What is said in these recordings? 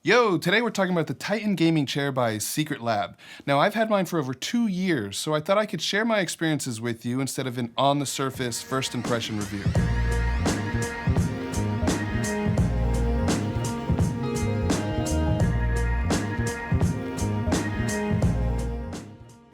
Yo, today we're talking about the Titan Gaming Chair by SecretLab. Now, I've had mine for over 2 years, so I thought I could share my experiences with you instead of an on-the-surface first impression review.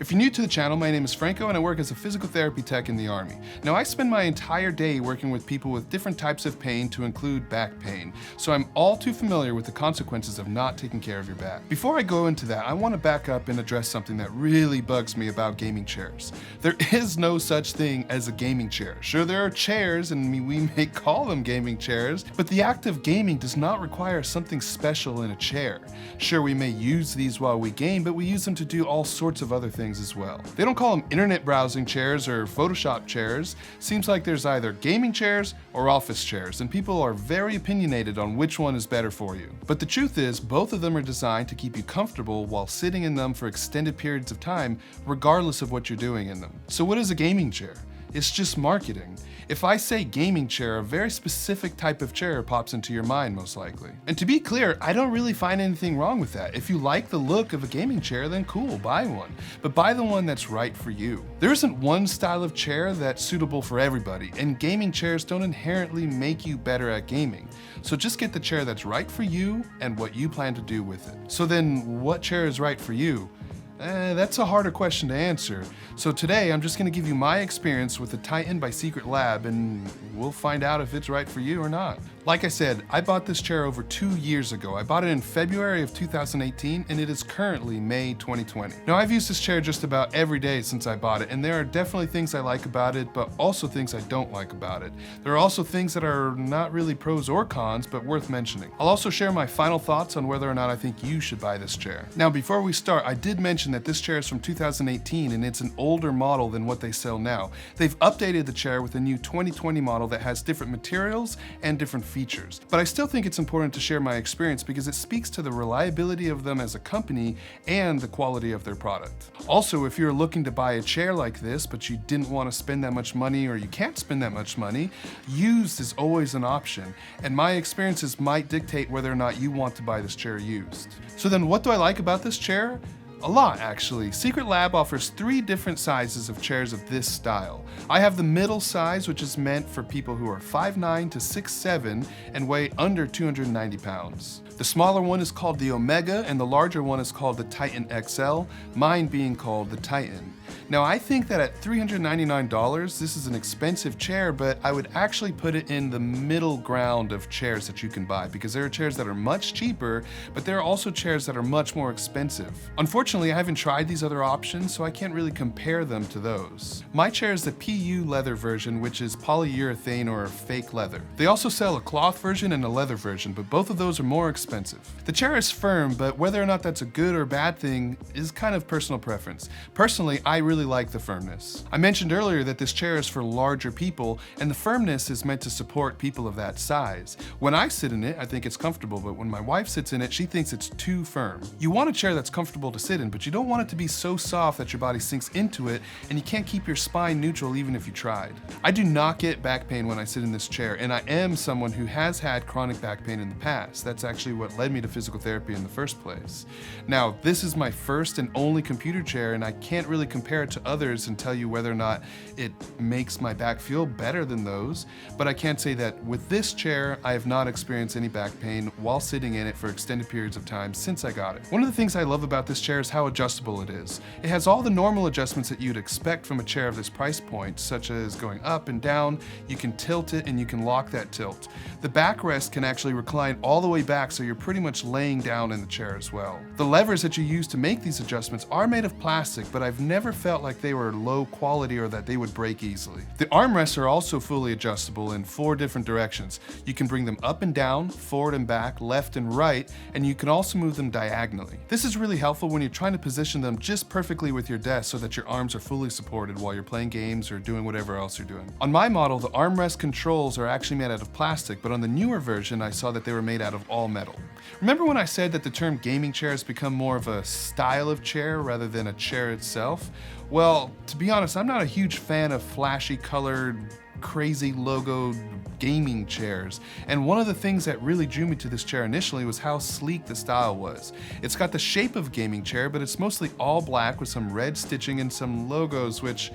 If you're new to the channel, my name is Franco and I work as a physical therapy tech in the Army. Now, I spend my entire day working with people with different types of pain to include back pain, so I'm all too familiar with the consequences of not taking care of your back. Before I go into that, I want to back up and address something that really bugs me about gaming chairs. There is no such thing as a gaming chair. Sure, there are chairs, and we may call them gaming chairs, but the act of gaming does not require something special in a chair. Sure, we may use these while we game, but we use them to do all sorts of other things as well. They don't call them internet browsing chairs or Photoshop chairs. Seems like there's either gaming chairs or office chairs, and people are very opinionated on which one is better for you. But the truth is, both of them are designed to keep you comfortable while sitting in them for extended periods of time, regardless of what you're doing in them. So what is a gaming chair? It's just marketing. If I say gaming chair, a very specific type of chair pops into your mind most likely. And to be clear, I don't really find anything wrong with that. If you like the look of a gaming chair, then cool, buy one. But buy the one that's right for you. There isn't one style of chair that's suitable for everybody, and gaming chairs don't inherently make you better at gaming. So just get the chair that's right for you and what you plan to do with it. So then, what chair is right for you? That's a harder question to answer. So today, I'm just gonna give you my experience with the Titan by SecretLab, and we'll find out if it's right for you or not. Like I said, I bought this chair over 2 years ago. I bought it in February of 2018, and it is currently May 2020. Now, I've used this chair just about every day since I bought it, and there are definitely things I like about it, but also things I don't like about it. There are also things that are not really pros or cons, but worth mentioning. I'll also share my final thoughts on whether or not I think you should buy this chair. Now, before we start, I did mention that this chair is from 2018 and it's an older model than what they sell now. They've updated the chair with a new 2020 model that has different materials and different features. But I still think it's important to share my experience because it speaks to the reliability of them as a company and the quality of their product. Also, if you're looking to buy a chair like this, but you didn't want to spend that much money or you can't spend that much money, used is always an option. And my experiences might dictate whether or not you want to buy this chair used. So then what do I like about this chair? A lot, actually. SecretLab offers 3 different sizes of chairs of this style. I have the middle size, which is meant for people who are 5'9" to 6'7" and weigh under 290 pounds. The smaller one is called the Omega, and the larger one is called the Titan XL, mine being called the Titan. Now, I think that at $399, this is an expensive chair, but I would actually put it in the middle ground of chairs that you can buy, because there are chairs that are much cheaper, but there are also chairs that are much more expensive. Unfortunately, I haven't tried these other options, so I can't really compare them to those. My chair is the PU leather version, which is polyurethane or fake leather. They also sell a cloth version and a leather version, but both of those are more expensive. The chair is firm, but whether or not that's a good or bad thing is kind of personal preference. Personally, I really like the firmness. I mentioned earlier that this chair is for larger people, and the firmness is meant to support people of that size. When I sit in it, I think it's comfortable, but when my wife sits in it, she thinks it's too firm. You want a chair that's comfortable to sit in, but you don't want it to be so soft that your body sinks into it and you can't keep your spine neutral even if you tried. I do not get back pain when I sit in this chair, and I am someone who has had chronic back pain in the past. That's actually what led me to physical therapy in the first place. Now, this is my first and only computer chair, and I can't really compare it to others and tell you whether or not it makes my back feel better than those, but I can say that with this chair, I have not experienced any back pain while sitting in it for extended periods of time since I got it. One of the things I love about this chair is how adjustable it is. It has all the normal adjustments that you'd expect from a chair of this price point, such as going up and down. You can tilt it and you can lock that tilt. The backrest can actually recline all the way back, so you're pretty much laying down in the chair as well. The levers that you use to make these adjustments are made of plastic, but I've never felt like they were low quality or that they would break easily. The armrests are also fully adjustable in 4 different directions. You can bring them up and down, forward and back, left and right, and you can also move them diagonally. This is really helpful when you're trying to position them just perfectly with your desk so that your arms are fully supported while you're playing games or doing whatever else you're doing. On my model, the armrest controls are actually made out of plastic, but on the newer version, I saw that they were made out of all metal. Remember when I said that the term gaming chair has become more of a style of chair rather than a chair itself? Well, to be honest, I'm not a huge fan of flashy colored crazy logo gaming chairs. And one of the things that really drew me to this chair initially was how sleek the style was. It's got the shape of a gaming chair, but it's mostly all black with some red stitching and some logos, which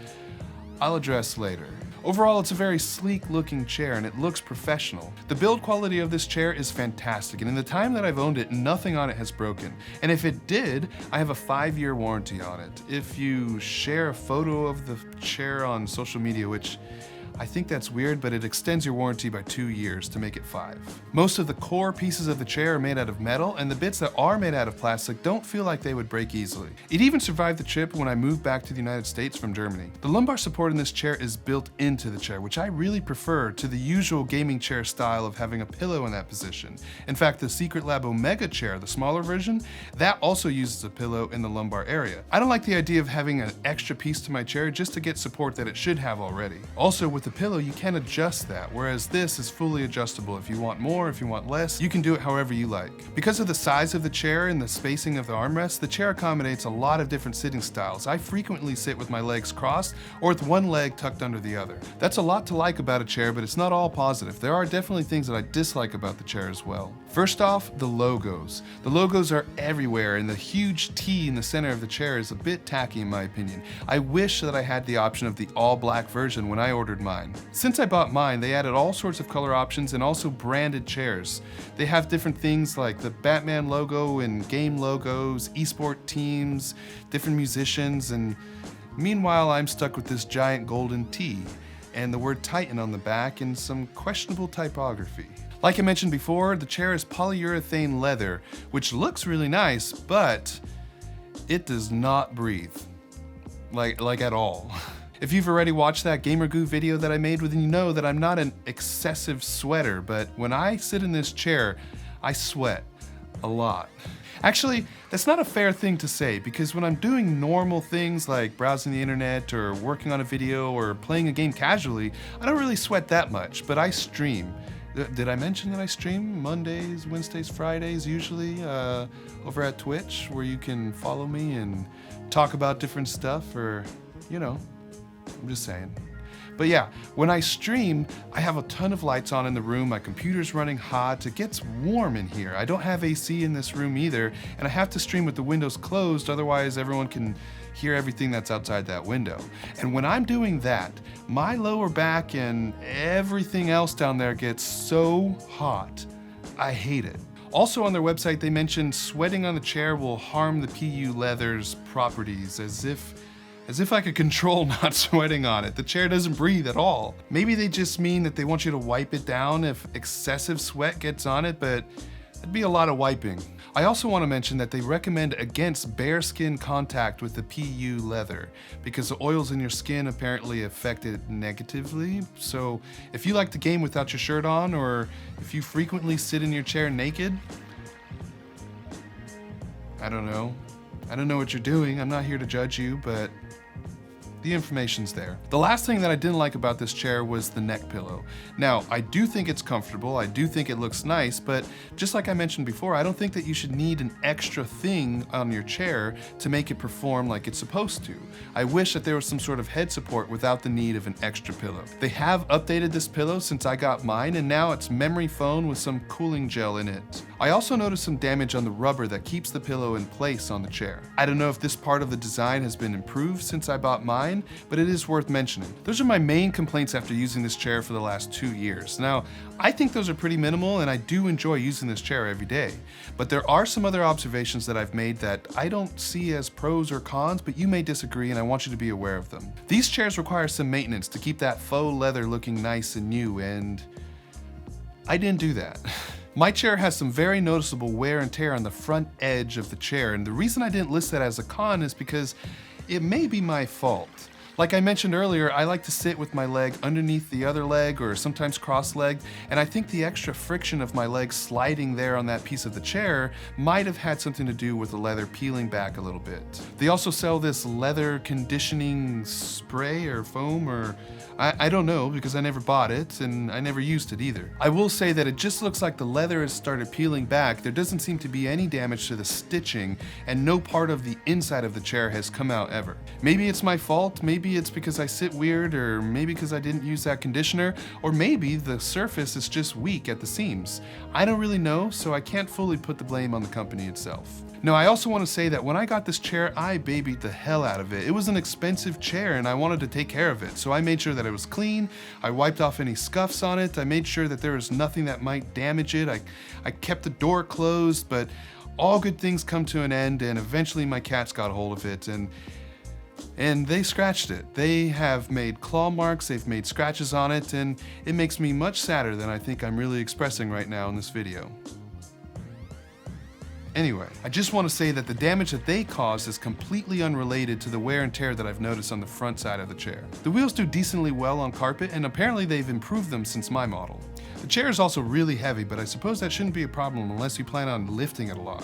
I'll address later. Overall, it's a very sleek looking chair and it looks professional. The build quality of this chair is fantastic, and in the time that I've owned it, nothing on it has broken. And if it did, I have a 5-year warranty on it. If you share a photo of the chair on social media, which I think that's weird, but it extends your warranty by 2 years to make it 5. Most of the core pieces of the chair are made out of metal, and the bits that are made out of plastic don't feel like they would break easily. It even survived the trip when I moved back to the United States from Germany. The lumbar support in this chair is built into the chair, which I really prefer to the usual gaming chair style of having a pillow in that position. In fact, the SecretLab Omega chair, the smaller version, that also uses a pillow in the lumbar area. I don't like the idea of having an extra piece to my chair just to get support that it should have already. Also, with the pillow, you can adjust that, whereas this is fully adjustable. If you want more, if you want less, you can do it however you like. Because of the size of the chair and the spacing of the armrest, the chair accommodates a lot of different sitting styles. I frequently sit with my legs crossed or with one leg tucked under the other. That's a lot to like about a chair, but it's not all positive. There are definitely things that I dislike about the chair as well. First off, the logos. The logos are everywhere, and the huge T in the center of the chair is a bit tacky in my opinion. I wish that I had the option of the all black version when I ordered mine. Since I bought mine, they added all sorts of color options and also branded chairs. They have different things like the Batman logo and game logos, esport teams, different musicians, and meanwhile I'm stuck with this giant golden T and the word Titan on the back and some questionable typography. Like I mentioned before, the chair is polyurethane leather, which looks really nice, but it does not breathe. Like at all. If you've already watched that Gamer Goo video that I made, then you know that I'm not an excessive sweater, but when I sit in this chair, I sweat a lot. Actually, that's not a fair thing to say, because when I'm doing normal things like browsing the internet or working on a video or playing a game casually, I don't really sweat that much, but I stream. Did I mention that I stream Mondays, Wednesdays, Fridays usually over at Twitch, where you can follow me and talk about different stuff, or, you know, I'm just saying. But yeah, when I stream, I have a ton of lights on in the room, my computer's running hot, it gets warm in here. I don't have AC in this room either, and I have to stream with the windows closed, otherwise everyone can hear everything that's outside that window. And when I'm doing that, my lower back and everything else down there gets so hot, I hate it. Also on their website, they mentioned sweating on the chair will harm the PU leather's properties, as if I could control not sweating on it. The chair doesn't breathe at all. Maybe they just mean that they want you to wipe it down if excessive sweat gets on it, but it'd be a lot of wiping. I also want to mention that they recommend against bare skin contact with the PU leather because the oils in your skin apparently affect it negatively. So if you like to game without your shirt on, or if you frequently sit in your chair naked, I don't know what you're doing. I'm not here to judge you, but the information's there. The last thing that I didn't like about this chair was the neck pillow. Now, I do think it's comfortable, I do think it looks nice, but just like I mentioned before, I don't think that you should need an extra thing on your chair to make it perform like it's supposed to. I wish that there was some sort of head support without the need of an extra pillow. They have updated this pillow since I got mine, and now it's memory foam with some cooling gel in it. I also noticed some damage on the rubber that keeps the pillow in place on the chair. I don't know if this part of the design has been improved since I bought mine, but it is worth mentioning. Those are my main complaints after using this chair for the last 2 years. Now, I think those are pretty minimal, and I do enjoy using this chair every day. But there are some other observations that I've made that I don't see as pros or cons, but you may disagree, and I want you to be aware of them. These chairs require some maintenance to keep that faux leather looking nice and new, and I didn't do that. My chair has some very noticeable wear and tear on the front edge of the chair, and the reason I didn't list that as a con is because it may be my fault. Like I mentioned earlier, I like to sit with my leg underneath the other leg, or sometimes cross-legged, and I think the extra friction of my leg sliding there on that piece of the chair might have had something to do with the leather peeling back a little bit. They also sell this leather conditioning spray or foam, or I don't know, because I never bought it and I never used it either. I will say that it just looks like the leather has started peeling back. There doesn't seem to be any damage to the stitching, and no part of the inside of the chair has come out ever. Maybe it's my fault, maybe maybe it's because I sit weird, or maybe because I didn't use that conditioner, or maybe the surface is just weak at the seams. I don't really know, so I can't fully put the blame on the company itself. Now, I also want to say that when I got this chair, I babied the hell out of it. It was an expensive chair and I wanted to take care of it, so I made sure that it was clean, I wiped off any scuffs on it, I made sure that there was nothing that might damage it, I kept the door closed, but all good things come to an end, and eventually my cats got a hold of it, and they scratched it. They have made claw marks, they've made scratches on it, and it makes me much sadder than I think I'm really expressing right now in this video. Anyway, I just want to say that the damage that they caused is completely unrelated to the wear and tear that I've noticed on the front side of the chair. The wheels do decently well on carpet, and apparently they've improved them since my model. The chair is also really heavy, but I suppose that shouldn't be a problem unless you plan on lifting it a lot.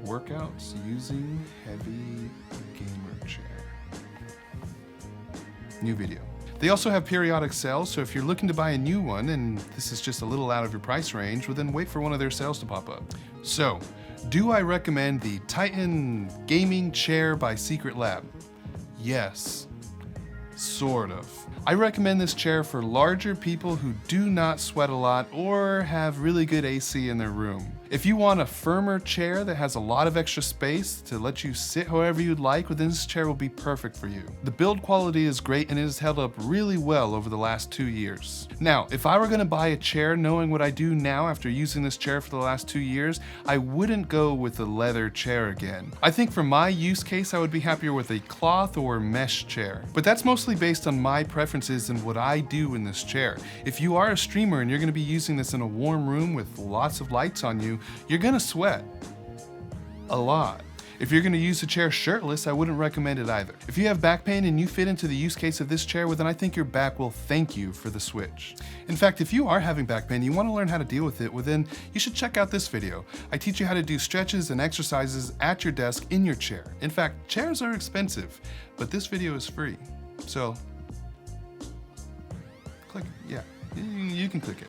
Workouts using heavy gamer chair. New video. They also have periodic sales, so if you're looking to buy a new one and this is just a little out of your price range, well then wait for one of their sales to pop up. So, do I recommend the Titan Gaming Chair by SecretLab? Yes. Sort of. I recommend this chair for larger people who do not sweat a lot or have really good AC in their room. If you want a firmer chair that has a lot of extra space to let you sit however you'd like, well, then this chair will be perfect for you. The build quality is great and it has held up really well over the last 2 years. Now, if I were gonna buy a chair knowing what I do now after using this chair for the last 2 years, I wouldn't go with a leather chair again. I think for my use case, I would be happier with a cloth or mesh chair. But that's mostly based on my preferences and what I do in this chair. If you are a streamer and you're gonna be using this in a warm room with lots of lights on you, you're gonna sweat a lot. If you're gonna use the chair shirtless, I wouldn't recommend it either. If you have back pain and you fit into the use case of this chair, well then I think your back will thank you for the switch. In fact, if you are having back pain and you wanna learn how to deal with it, well then you should check out this video. I teach you how to do stretches and exercises at your desk in your chair. In fact, chairs are expensive, but this video is free. So, click, yeah, you can click it.